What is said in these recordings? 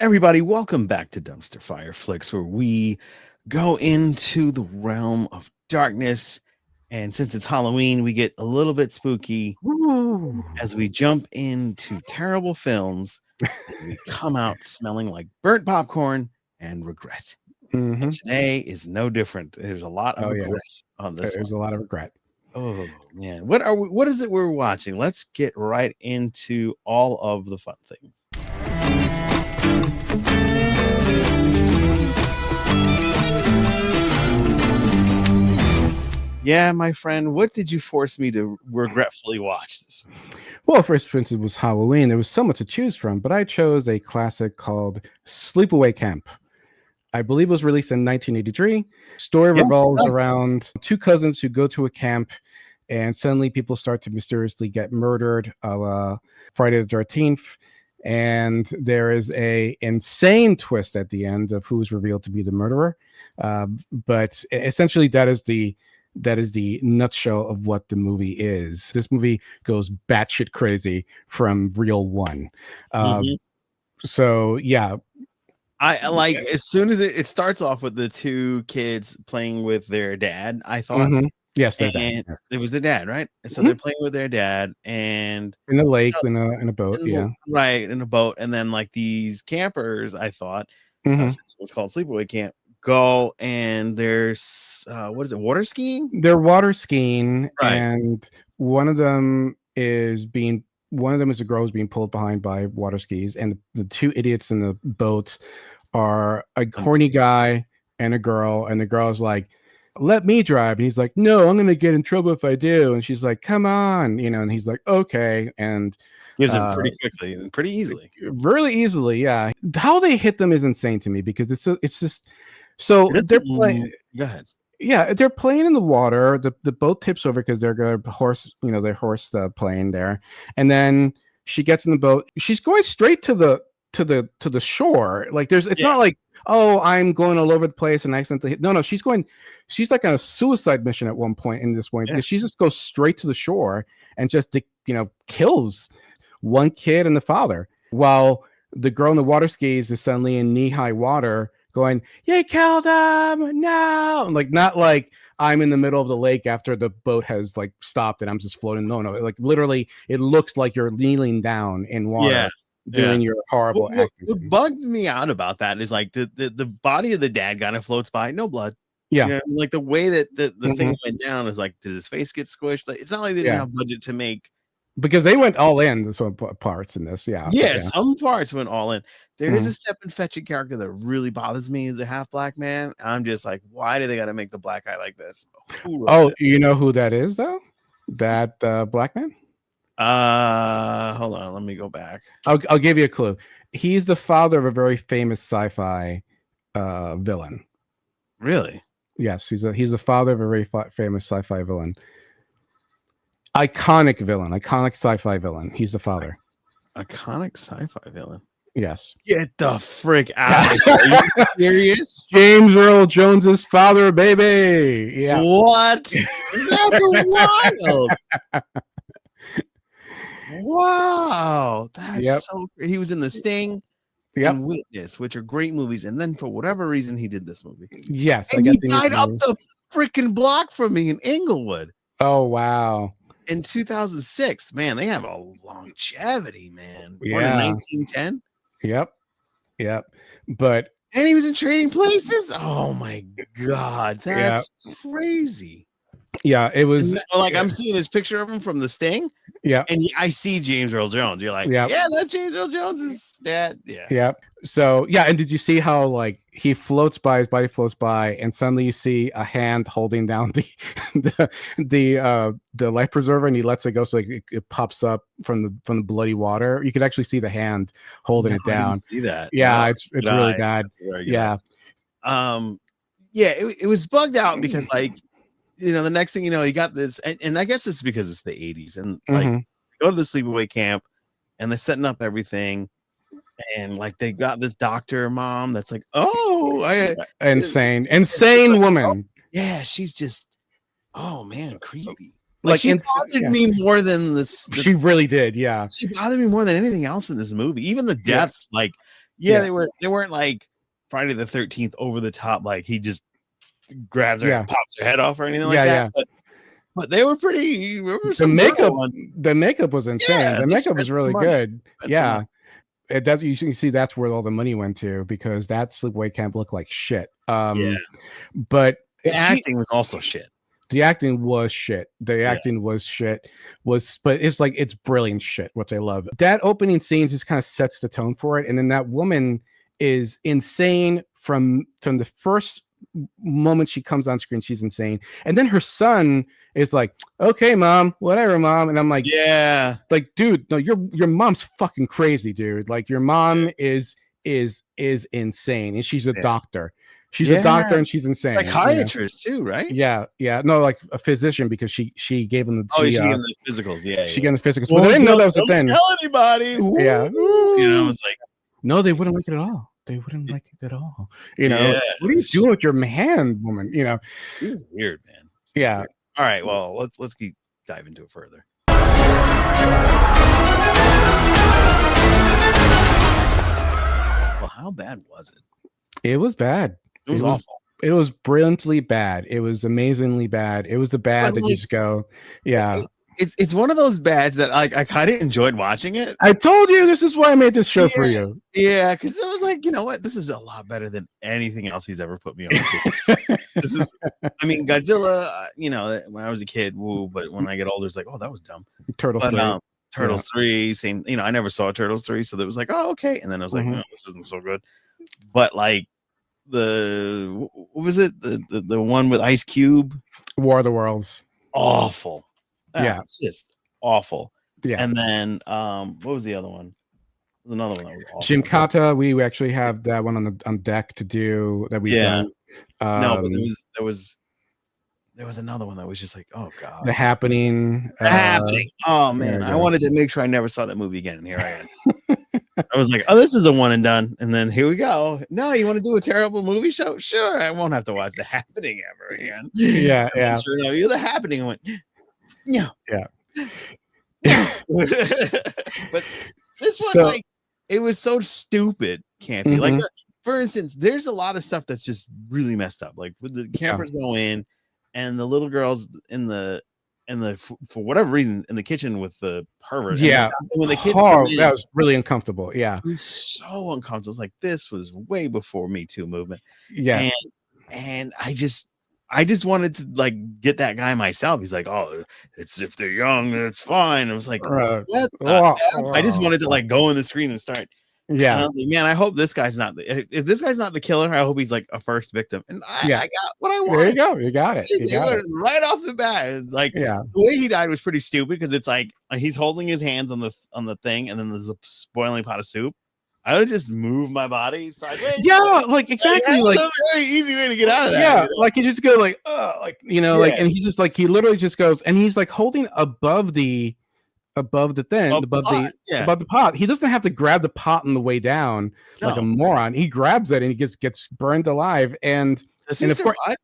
Everybody, welcome back to Dumpster Fire Flicks, where we go into the realm of darkness. And since it's Halloween, we get a little bit spooky as we jump into terrible films and we come out smelling like burnt popcorn and regret. And today is no different. There's a lot of regret on this There's one. a lot of regret. Oh man, what is it we're watching? Let's get right into all of the fun things. Yeah, my friend, what did you force me to regretfully watch this week? Well, first, for instance, was Halloween. There was so much to choose from, but I chose a classic called Sleepaway Camp. I believe it was released in 1983. Story revolves around two cousins who go to a camp, and suddenly people start to mysteriously get murdered. Friday the 13th, and there is a insane twist at the end of who is revealed to be the murderer. But essentially, that is the nutshell of what the movie is. This movie goes batshit crazy from reel one. So yeah, I like as soon as it starts off with the two kids playing with their dad. I thought, yes, and dad. it was the dad, right? And so they're playing with their dad, and in a lake, in a boat, right, in a boat, and then like these campers, I thought, since it was called Sleepaway Camp, go and there's what is it, water skiing? They're water skiing, right. And one of them is a girl who's being pulled behind by water skis, and the two idiots in the boat are a horny guy and a girl, and the girl's like, let me drive, and he's like, no, I'm gonna get in trouble if I do, and she's like, come on, and he's like, okay, and gives it pretty quickly and pretty easily, really easily. Yeah, how they hit them is insane to me, because it's just so they're playing. Go ahead. Yeah, they're playing in the water. The boat tips over because they're going to horse, their horse playing there. And then she gets in the boat. She's going straight to the shore. Like it's not like, oh, I'm going all over the place and accidentally hit. No, she's like on a suicide mission at one point in this one, because she just goes straight to the shore and just kills one kid and the father, while the girl in the water skis is suddenly in knee-high water going, you killed him, no, like, not like I'm in the middle of the lake after the boat has like stopped and I'm just floating. No, like literally it looks like you're kneeling down in water doing your horrible acting. What bugged me out about that is like the body of the dad kind of floats by, no blood. Like the way that the thing went down is like, did his face get squished? Like, it's not like they didn't have budget to make, because they went all in some parts in this. Some parts went all in. There is a Stephen Fetchit character that really bothers me as a half black man. I'm just like, why do they got to make the black guy like this? You know who that is though? That black man? Hold on, let me go back. I'll give you a clue. He's the father of a very famous sci-fi villain. Really? Yes, he's the father of a very famous sci-fi villain. Iconic sci-fi villain. He's the father. Iconic sci-fi villain. Yes. Get the frick out of here. Are you serious? James Earl Jones's father, baby. Yeah. What? That's wild. Wow. That's so great. He was in The Sting and Witness, which are great movies. And then for whatever reason, he did this movie. Yes. And he died up the freaking block from me in Inglewood. Oh, wow. In 2006. Man, they have a longevity, man. Yeah. In 1910. Yep. But and he was in Trading Places. Oh my god, that's crazy. Yeah, it was like I'm seeing this picture of him from The Sting. Yeah, and I see James Earl Jones. You're like, yeah, that's James Earl Jones's dad. Yeah. So and did you see how like he floats by, his body floats by, and suddenly you see a hand holding down the life preserver, and he lets it go, so it pops up from the bloody water. You could actually see the hand holding it down. I didn't see that. Yeah, it's really bad. Yeah. It was bugged out because like, the next thing you know, you got this, and I guess it's because it's the 80s, and like go to the sleepaway camp, and they're setting up everything. And like they got this doctor mom that's like, insane woman. Yeah, she's just, oh man, creepy. Like she bothered me more than this. She really did. Yeah, she bothered me more than anything else in this movie. Even the deaths, like Yeah, they weren't like Friday the 13th over the top, like he just grabs her and pops her head off or anything like that. But they were pretty. The makeup was insane. Yeah, the makeup was really good. Yeah, that's you can see that's where all the money went to, because that sleepaway camp looked like shit. But the acting was also shit. The acting was shit. But it's like it's brilliant shit, which I love. That opening scene just kind of sets the tone for it, and then that woman is insane from the first moment she comes on screen. She's insane, and then her son is like, "Okay, mom, whatever, mom," and I'm like, "Yeah, like, dude, no, your mom's fucking crazy, dude. Like, your mom is insane, and she's a doctor." She's a doctor and she's insane. Psychiatrist too, right? Yeah. No, like a physician, because she gave him the she gave him the physicals. She gave him the physicals. Well, they didn't know that was a thing. Tell anybody. Yeah. You know, it's like, no, they wouldn't like it at all. They wouldn't like it at all. You know, what are you doing with your hand, woman? You know, it was weird, man. Yeah. All right. Well, let's keep diving into it further. Well, how bad was it? It was bad. It was awful. It was brilliantly bad. It was amazingly bad. It was the bad that you just go, yeah. It's one of those bads that I kind of enjoyed watching it. I told you this is why I made this show for you. Yeah, because it was like, you know what? This is a lot better than anything else he's ever put me on to. This is, I mean, Godzilla, you know, when I was a kid, woo, but when I get older, it's like, oh, that was dumb. Turtles 3, same, you know, I never saw Turtles 3, so it was like, oh, okay. And then I was like, no, this isn't so good. But like, what was it? The one with Ice Cube? War of the Worlds. Awful. Just awful. Yeah. And then what was the other one? There's another one that was awful. Gymkata, we actually have that one on deck to do that we've done. No, but there was another one that was just like, oh god. The Happening. Oh man, I wanted to make sure I never saw that movie again, and here I am. I was like, oh, this is a one and done. And then here we go. No, you want to do a terrible movie show? Sure. I won't have to watch The Happening ever again. Yeah. Sure, no, you're The Happening. I went, no. Yeah. But this one, like, it was so stupid, campy. Like, for instance, there's a lot of stuff that's just really messed up. Like, the campers go in, and the little girls for whatever reason in the kitchen with the pervert. Yeah. When the kids that was really uncomfortable. Yeah. It was so uncomfortable. It was like, this was way before Me Too movement. Yeah. And I just wanted to like get that guy myself. He's like, oh, it's if they're young, it's fine. I was like, I just wanted to like go on the screen and start. Yeah. And I was like, man, I hope this guy's not if this guy's not the killer, I hope he's like a first victim. And I got what I wanted. There you go. You got it. Right off the bat. It's like, the way he died was pretty stupid, because it's like he's holding his hands on the thing, and then there's a boiling pot of soup. I would just move my body sideways. Yeah, like exactly. Like a very easy way to get out of that. Yeah, you know? Like you just go like, like, you know, like, and he just like, he literally just goes, and he's like holding above the thing, above the pot. He doesn't have to grab the pot on the way down like a moron. He grabs it and he gets burned alive. And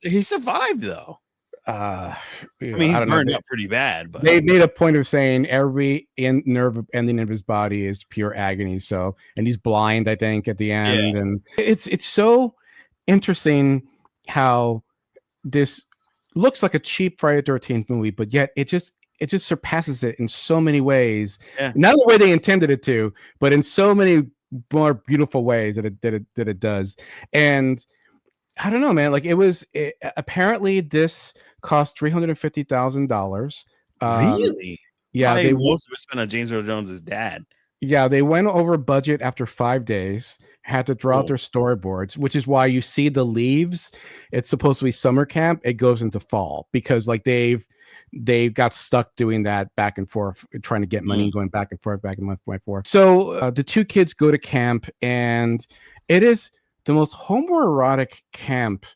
he survived though. I mean, he's burned up pretty bad, but they made a point of saying every nerve ending of his body is pure agony. So, and he's blind, I think, at the end. And it's so interesting how this looks like a cheap Friday the 13th movie, but yet it just surpasses it in so many ways. Not the way they intended it to, but in so many more beautiful ways that it does. And I don't know, man. Like apparently this cost $350,000. Really? Yeah, they most of it spent on James Earl Jones's dad. Yeah, they went over budget after 5 days. Had to draw out their storyboards, which is why you see the leaves. It's supposed to be summer camp. It goes into fall because like they got stuck doing that back and forth, trying to get money, going back and forth. So the two kids go to camp, and it is the most homoerotic camp.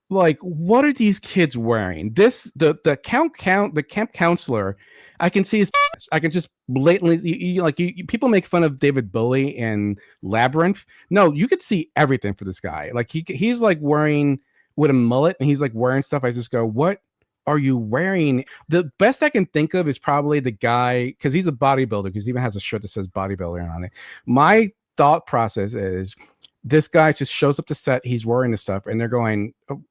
Like, what are these kids wearing? The camp counselor, I can see his. I can just blatantly people make fun of David Bowie in Labyrinth. No, you could see everything for this guy. Like he's like wearing with a mullet, and he's like wearing stuff. I just go, what are you wearing? The best I can think of is probably the guy, because he's a bodybuilder, because he even has a shirt that says bodybuilder on it. My thought process is this guy just shows up to set, he's wearing this stuff, and they're going, "Oh,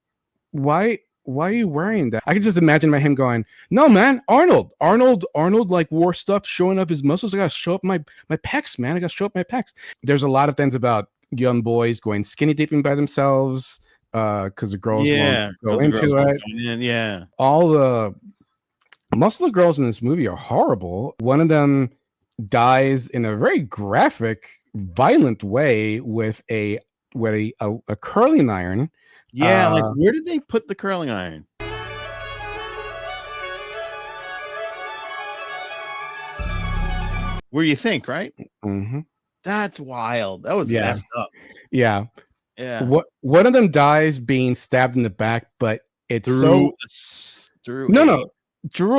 why are you wearing that?" I can just imagine him going, "No, man, Arnold like wore stuff showing up his muscles. I gotta show up my pecs, man. I gotta show up my pecs." There's a lot of things about young boys going skinny dipping by themselves, because the girls won't go into it. Yeah. Most of the girls in this movie are horrible. One of them dies in a very graphic, violent way with a curling iron. Yeah, like where did they put the curling iron? Where you think, right? Mm-hmm. That's wild. That was messed up. Yeah. Yeah. One of them dies being stabbed in the back, but it's through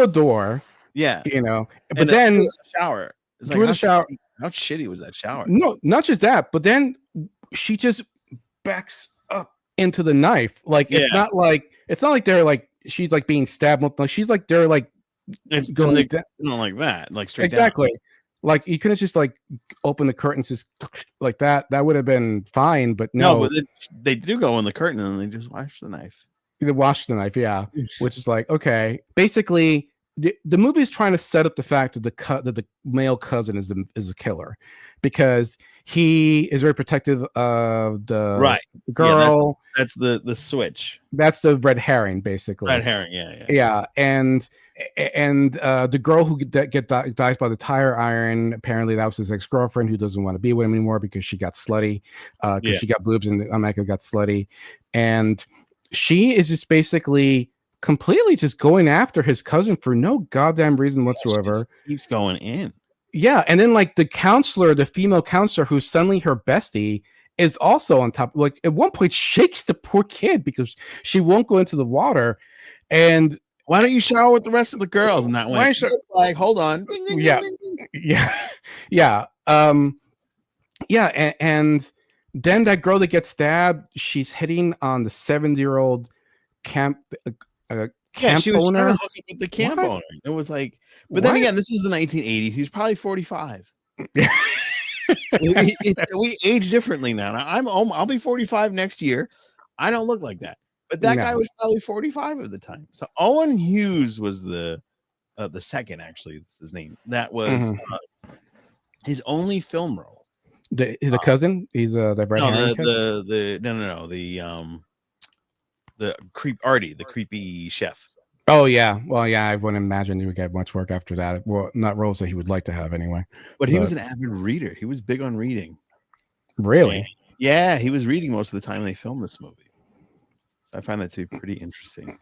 a door. Yeah. You know, but then a shower. It's through the shower. How shitty was that shower? No, not just that, but then she just backs up into the knife. Like it's not like they're like she's like being stabbed. She's like they're like going like that, like straight exactly. down. Like you couldn't just like open the curtains just like that. That would have been fine, but no. But they do go in the curtain and they just wash the knife. They wash the knife, yeah. Which is like, okay. Basically, the movie is trying to set up the fact that the male cousin is the killer, because he is very protective of the girl. Yeah, that's the switch. That's the red herring, basically. Red herring, yeah. And the girl who dies by the tire iron, apparently that was his ex-girlfriend who doesn't want to be with him anymore because she got slutty, because she got boobs and Michael got slutty, and she is just basically completely just going after his cousin for no goddamn reason whatsoever. She keeps going in. Yeah, and then like the female counselor who's suddenly her bestie is also on top. Like at one point shakes the poor kid because she won't go into the water. And why don't you shower with the rest of the girls? And that way, like, hold on. Yeah. And then that girl that gets stabbed, she's hitting on the 70-year-old camp she was owner. Trying to hook up with the camp owner. It was like, but then again, this is the 1980s. He's probably 45. We age differently now. I'll be 45 next year. I don't look like that, but that guy was probably 45 at the time. So Owen Hughes was the second, actually, that's his name. That was his only film role. The cousin, he's the Artie, the creepy chef. Oh yeah, well yeah, I wouldn't imagine he would get much work after that. Well, not roles that he would like to have anyway. But he was an avid reader. He was big on reading. Really? And, yeah, he was reading most of the time they filmed this movie. So I find that to be pretty interesting.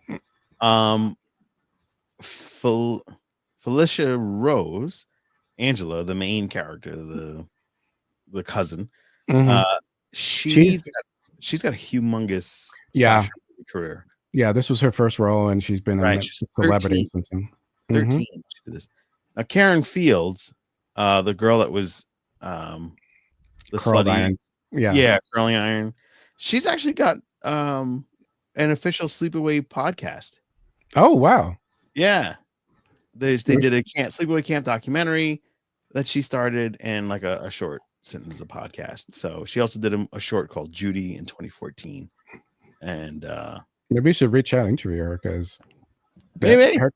Felicia Rose, Angela, the main character, the cousin, she's got a humongous career. Yeah, this was her first role, and she's been a celebrity since then. 13. Now, Karen Fields, the girl that was the slutty iron. curling iron. She's actually got an official Sleepaway podcast. Oh wow! Yeah, they did a Sleepaway Camp documentary that she started, and like a short sentence of podcast. So she also did a short called Judy in 2014, and maybe you should reach out and interview her, because the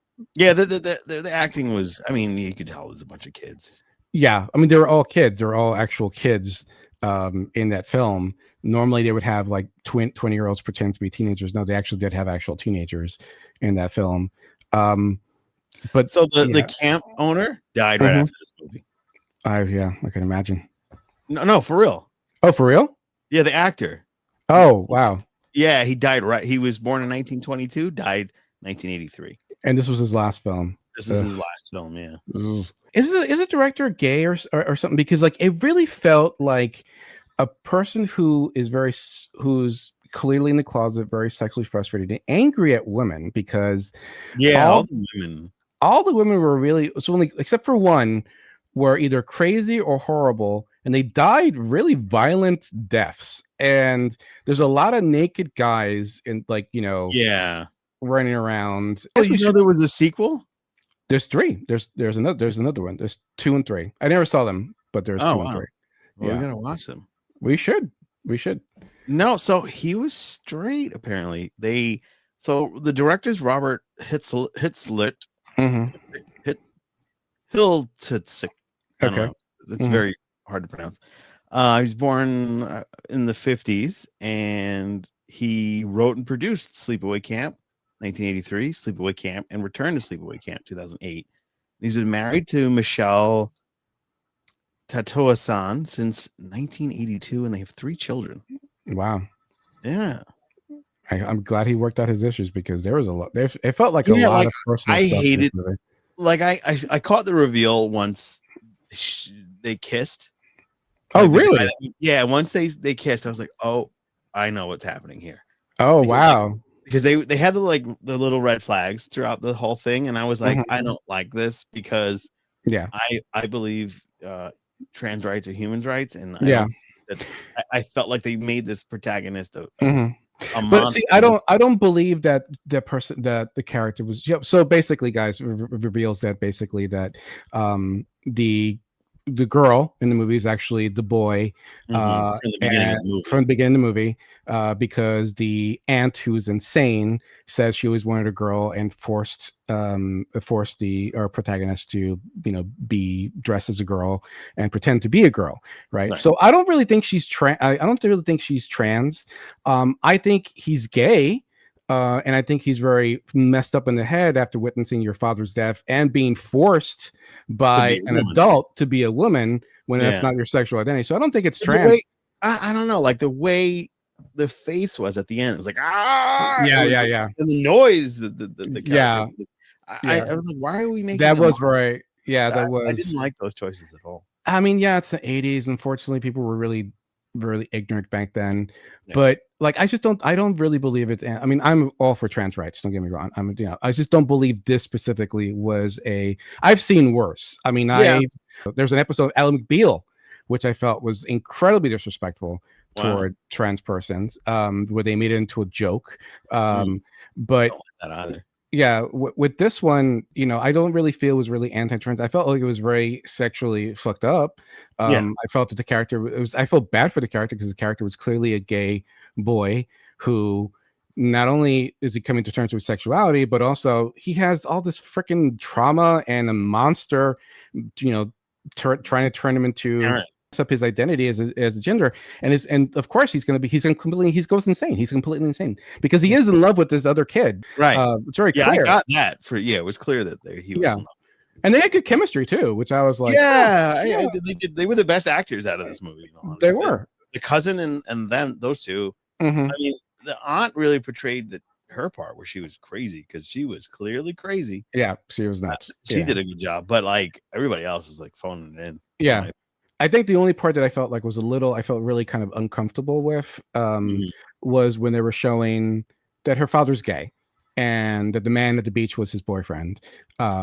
acting was, I mean, you could tell there's a bunch of kids. Yeah, I mean, they were all kids. They were all actual kids in that film. Normally they would have like 20-year-olds pretend to be teenagers. No, they actually did have actual teenagers in that film. But so the camp owner died right after this movie. I can imagine. No, for real. Oh, for real? Yeah, the actor. Oh, wow. Yeah, he died right. He was born in 1922, died 1983. And this was his last film. This is his last film, yeah. Is the director gay or something? Because like it really felt like a person who's clearly in the closet, very sexually frustrated and angry at women, because all the women were really, so only except for one, were either crazy or horrible, and they died really violent deaths. And there's a lot of naked guys in, like, you know, running around. Oh, you know there was a sequel? There's 3. There's another one. There's 2 and 3. I never saw them, but there's Oh 2 and wow. 3. Well, we Yeah, gotta watch them. we should. No, so he was straight. Apparently, so the director's Robert Hitzlit. Mm-hmm. Hit Hiltzik. I don't Okay. know. It's very hard to pronounce. He was born in the 50s, and he wrote and produced Sleepaway Camp, 1983, Sleepaway Camp, and Return to Sleepaway Camp, 2008. He's been married to Michelle Tatoa-san since 1982, and they have 3 children. Wow. Yeah. I'm glad he worked out his issues because there was a lot. It felt like a lot of personal stuff. I hated. Like I caught the reveal once they kissed. Oh, like really? Yeah. Once they kissed, I was like, oh, I know what's happening here. Oh, because, wow. Because they had the little red flags throughout the whole thing, and I was like, I don't like this because I believe trans rights are human rights, and I felt like they made this protagonist a but see, I don't believe that the person that the character was. So basically, guys, reveals that basically that the girl in the movie is actually the boy from the beginning of the movie, because the aunt, who's insane, says she always wanted a girl and forced the protagonist to be dressed as a girl and pretend to be a girl, right? So I don't really think she's I don't really think she's trans. I think he's gay. And I think he's very messed up in the head after witnessing your father's death and being forced by an adult to be a woman when that's not your sexual identity. So I don't think it's trans. I don't know, like the way the face was at the end, it was like yeah, and the noise, the character. I was like, why are we making that? Was very that was. I didn't like those choices at all. I mean, it's the 80s. Unfortunately, people were really ignorant back then. But like, I don't really believe it's. I mean, I'm all for trans rights. Don't get me wrong. I just don't believe this specifically was I've seen worse. I mean, there's an episode of Ally McBeal, which I felt was incredibly disrespectful toward trans persons, where they made it into a joke. But I don't like that either. Yeah, with this one, I don't really feel it was really anti-trans. I felt like it was very sexually fucked up. I felt that the character I felt bad for the character because the character was clearly a gay boy who not only is he coming to terms with sexuality, but also he has all this freaking trauma and a monster, trying to turn him into up his identity as a gender, and of course he goes insane. He's completely insane because he is in love with this other kid. Right. It's very clear. I got that it was clear that he was in love. And they had good chemistry too, which I was like, they were the best actors out of this movie. They were the cousin and then those two. I mean, the aunt really portrayed her part where she was crazy because she was clearly crazy. Yeah, she was nuts. She did a good job, but like everybody else is like phoning it in. Yeah. I think the only part that I felt like was I felt really kind of uncomfortable with was when they were showing that her father's gay and that the man at the beach was his boyfriend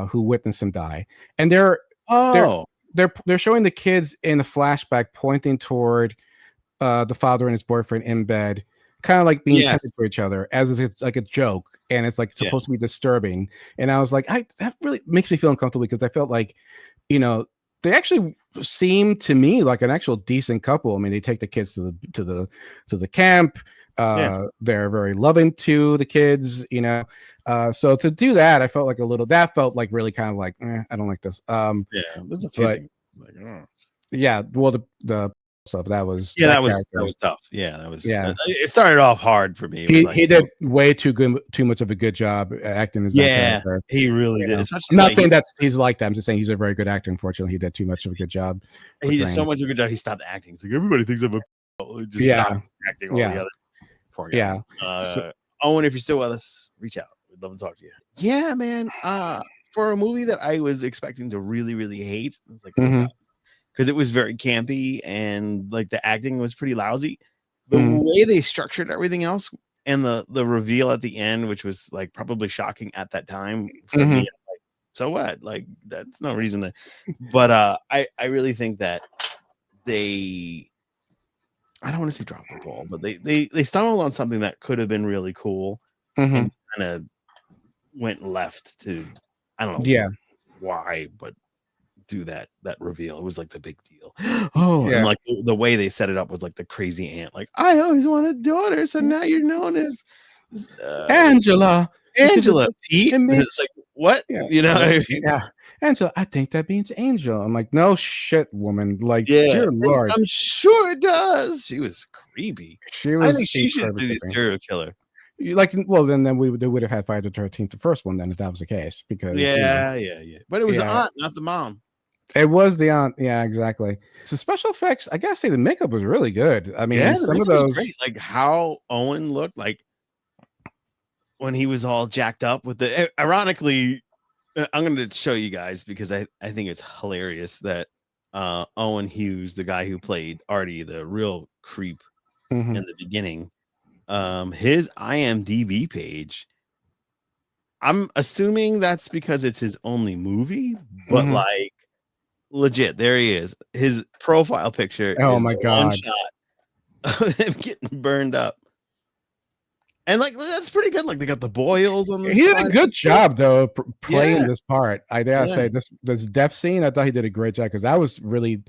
who witnessed him die. And they're showing the kids in a flashback pointing toward the father and his boyfriend in bed, kind of like being tempted for each other as it's like a joke. And it's like supposed to be disturbing. And I was like, that really makes me feel uncomfortable because I felt like, they actually seem to me like an actual decent couple. I mean, they take the kids to the camp. They're very loving to the kids, so to do that, I felt like that felt like really kind of like, I don't like this. There's a few things. Well, the stuff that was that was tough. It started off hard for me. He did way too much of a good job acting as that character. He really did. I'm not saying he's like that. I'm just saying he's a very good actor. Unfortunately, he did too much of a good job. He did so much of a good job. He stopped acting. It's like everybody thinks I'm a stopped acting altogether. Poor guy. Owen, if you're still with us, reach out. We'd love to talk to you. Yeah, man. For a movie that I was expecting to really, really hate, I was like, because it was very campy and like the acting was pretty lousy. The way they structured everything else and the reveal at the end, which was like probably shocking at that time for me, like, so what? Like that's no reason to. But I really think that I don't want to say drop the ball, but they stumbled on something that could have been really cool and kind of went left to, I don't know Yeah. why, but do that reveal. It was like the big deal. Oh, Yeah. and like the way they set it up with like the crazy aunt, like, I always wanted a daughter, so now you're known as Angela. Because Angela. Pete. it It's makes like, what? yeah. You know what I mean? Yeah. Angela, I think that means angel. I'm like, no shit, woman. Like, Yeah, dear Lord. I'm sure it does. She was creepy. She I was think she should be incredibly the creepy. serial killer. Like, well, then they would have had Friday the 13th, the first one, then, if that was the case, because Yeah. But it was the yeah, aunt, not the mom. it was the aunt. Yeah, exactly. So special effects, I gotta say, the makeup was really good. I mean, Yeah, the some of makeup was those. great. Like how Owen looked, like when he was all jacked up with the. Ironically, I'm going to show you guys because I think it's hilarious that Owen Hughes, the guy who played Artie, the real creep Mhm. in the beginning, his IMDb page. I'm assuming that's because it's his only movie, but Mhm. like legit, there he is. His profile picture Oh is my the one god. shot of him getting burned up. And like that's pretty good. Like they got the boils on the He did a side. good job though playing Yeah, this part. I dare yeah, say this death scene. I thought he did a great job because I was really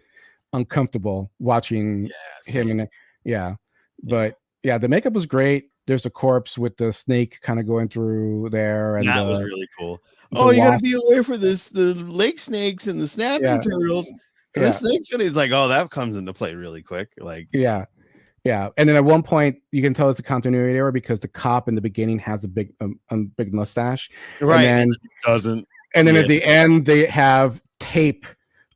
uncomfortable watching yeah. him Same. and yeah, Yeah, but yeah, the makeup was great. There's a corpse with the snake kind of going through there, and that was really cool. the Oh, you got to wasp. be aware for this. The lake snakes and the snapping Yeah, turtles. And the yeah, snake's gonna. It's like, oh, that comes into play really quick. Like, yeah. Yeah, and then at one point you can tell it's a continuity error because the cop in the beginning has a big mustache, and right, and then it doesn't. at Yeah, the end they have tape,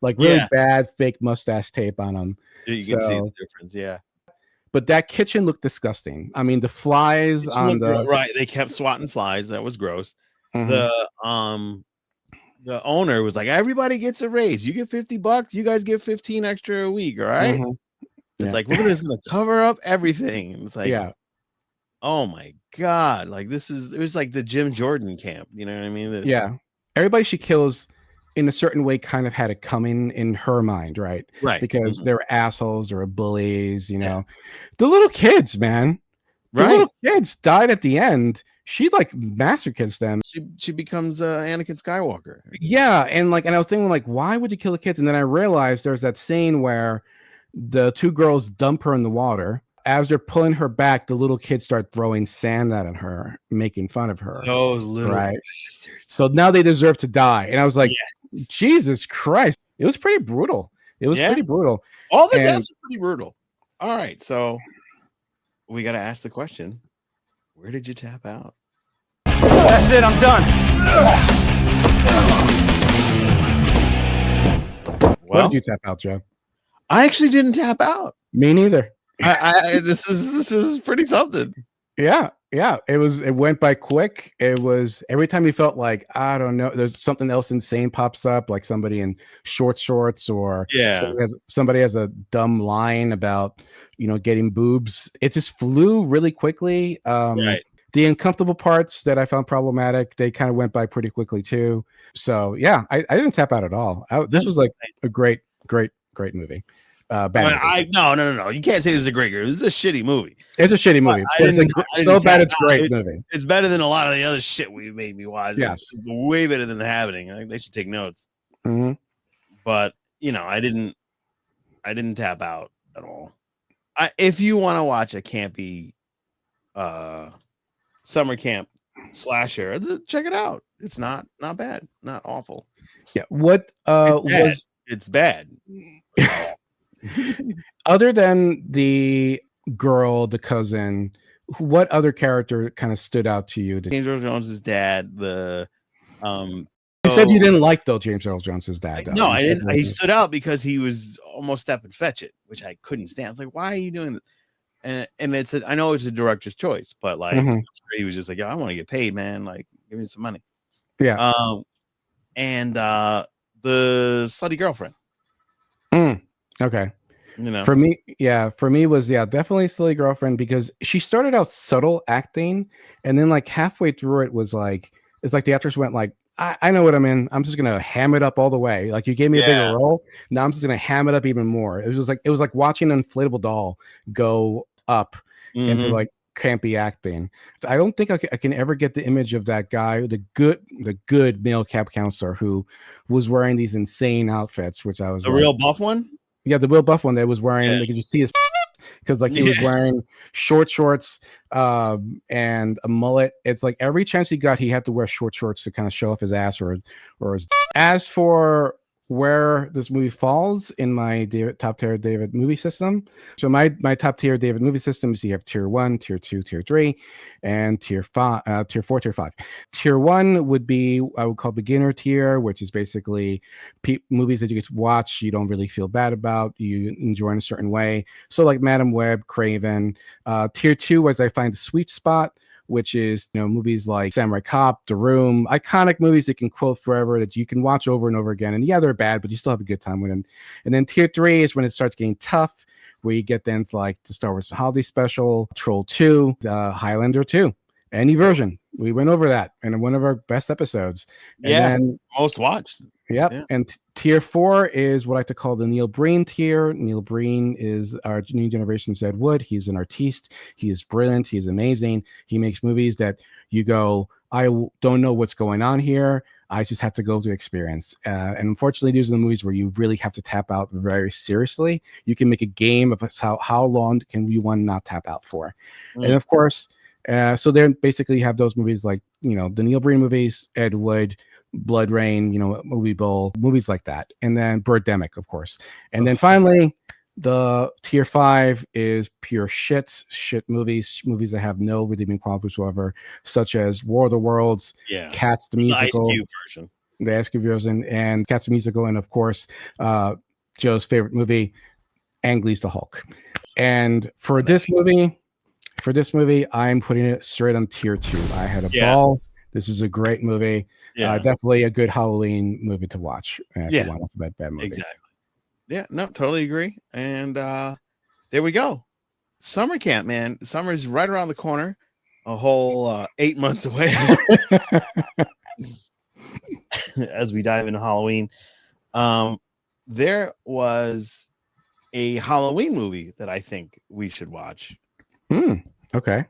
like really yeah. bad fake mustache tape on them. You can see the So, difference. Yeah. but that kitchen looked disgusting. I mean, the flies It should on look the. right. They kept swatting flies. That was gross. Mhm, The owner was like, everybody gets a raise. You get $50. You guys get 15 extra a week. All right. mhm, It's yeah, like we're just gonna cover up everything. And it's like, yeah, oh my god, like it was like the Jim Jordan camp. You know what I mean? yeah. Everybody she kills, in a certain way, kind of had it coming in her mind, right? Right. Because Mhm. they were assholes, they were bullies. Yeah. The little kids, man. The Right. little kids died at the end. She like massacres them. She becomes Anakin Skywalker. Yeah, and I was thinking like, why would you kill the kids? And then I realized there's that scene where the two girls dump her in the water. As they're pulling her back, the little kids start throwing sand at her, making fun of her. Those little Right. bastards. So now they deserve to die. And I was like, Yes. Jesus Christ. It was pretty brutal. It was Yeah. pretty brutal. All the And deaths are pretty brutal. All right, so we got to ask the question: where did you tap out? That's it, I'm done. what Well, did you tap out, Joe? I actually didn't tap out. Me neither. This is pretty something. Yeah, it went by quick. It was every time you felt like, I don't know, there's something else insane pops up, like somebody in short shorts, or Yeah. somebody has a dumb line about getting boobs. It just flew really quickly. Right. The uncomfortable parts that I found problematic, they kind of went by pretty quickly too. So yeah, I didn't tap out at all. This was like a great movie. Bad movie. No. You can't say this is a great movie. This is a shitty movie. It's a shitty movie. I It's didn't so bad tap it's out. great movie. It's better than a lot of the other shit we made me watch. Yes. It's way better than The Happening. I think they should take notes. Mm-hmm. But I didn't tap out at all. If you want to watch a campy summer camp slasher, check it out. It's not bad, not awful. Yeah. What It's bad. Other than the girl, the cousin, what other character kind of stood out to you? James Earl Jones' dad, you said you didn't like though James Earl Jones' dad. Though. No, I didn't. He stood out because he was almost step and fetch it, which I couldn't stand. It's like, why are you doing this? And I know it's a director's choice, but like he was just like, I want to get paid, man. Like, give me some money. Yeah. And the slutty girlfriend. Okay. For me was definitely Silly Girlfriend, because she started out subtle acting, and then like halfway through it was like, it's like the actress went like, I know what I'm in. I'm just gonna ham it up all the way. Like, you gave me a bigger role, now I'm just gonna ham it up even more. It was like watching an inflatable doll go up into like campy acting. I don't think I can ever get the image of that guy, the good male camp counselor who was wearing these insane outfits, which I was The real buff one. Yeah, the real buff one that was wearing. Like, you could see his because like he was wearing shorts and a mullet. It's like every chance he got, he had to wear short shorts to kind of show off his ass or his. As for where this movie falls in my top tier David movie system, so my top tier David movie system is you have tier 1, tier 2, tier 3, and tier 4, tier 5. Tier 1 would be I would call beginner tier, which is basically movies that you get to watch, you don't really feel bad about, you enjoy in a certain way. So like Madam Web, Craven. Tier 2 as I find the sweet spot, which is, movies like Samurai Cop, The Room, iconic movies that you can quote forever, that you can watch over and over again. And yeah, they're bad, but you still have a good time with them. And then tier 3 is when it starts getting tough, where you get things like the Star Wars Holiday Special, Troll 2, Highlander 2, any version. We went over that in one of our best episodes. And then, most watched. Yep. Yeah. And tier 4 is what I like to call the Neil Breen tier. Neil Breen is our new generation's Ed Wood. He's an artiste. He is brilliant. He's amazing. He makes movies that you go, I don't know what's going on here. I just have to go to experience. And unfortunately, these are the movies where you really have to tap out very seriously. You can make a game of how long can you one not tap out for. And of course, so then basically you have those movies like, the Neil Breen movies, Ed Wood, Blood Rain, Movie Bowl, movies like that. And then Birdemic, of course. And then finally, the tier 5 is pure shit movies that have no redeeming quality whatsoever, such as War of the Worlds, Cats the Musical, the Ice Cube version, and Cats the Musical, and of course, Joe's favorite movie, Ang Lee's the Hulk. And for this movie, I'm putting it straight on tier 2. I had a ball. This is a great movie. Definitely a good Halloween movie to watch. If you want to watch a bad movie. Exactly. Yeah, no, totally agree. And there we go. Summer camp, man. Summer's right around the corner. A whole 8 months away as we dive into Halloween. There was a Halloween movie that I think we should watch. Okay.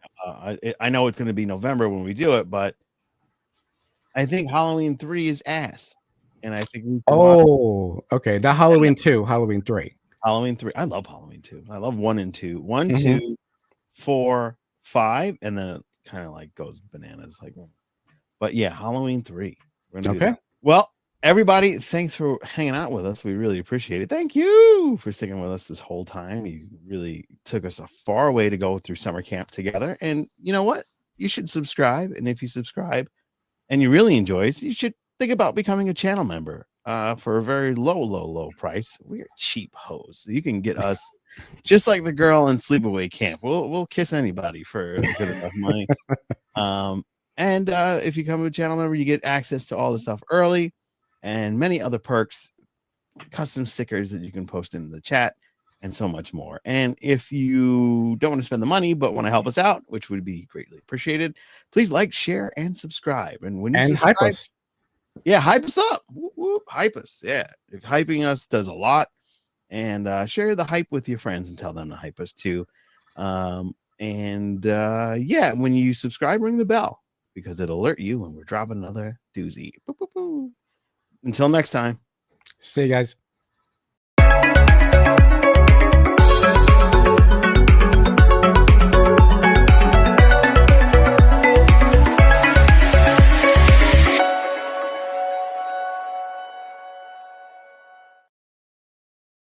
I know it's going to be November when we do it, but I think Halloween 3 is ass. And I think we okay. Not Halloween 2, Halloween 3. Halloween 3. I love Halloween 2. I love 1 and 2. 1, 2, 4, 5, and then it kind of like goes bananas. But yeah, Halloween 3. Okay. Well, everybody, thanks for hanging out with us. We really appreciate it. Thank you for sticking with us this whole time. You really took us a far way to go through summer camp together. And you know what? You should subscribe. And if you subscribe and you really enjoy it, you should think about becoming a channel member for a very low price. We're cheap hoes. You can get us just like the girl in Sleepaway Camp. We'll kiss anybody for good enough money. And if you become a channel member, you get access to all the stuff early and many other perks, custom stickers that you can post in the chat, and so much more. And if you don't want to spend the money but want to help us out, which would be greatly appreciated, please like, share, and subscribe. And when you subscribe, hype us. Yeah, hype us up. Whoop, whoop, hype us. Yeah, hyping us does a lot. And share the hype with your friends and tell them to hype us too. When you subscribe, ring the bell because it'll alert you when we're dropping another doozy. Boop, boop, boop. Until next time. See you guys.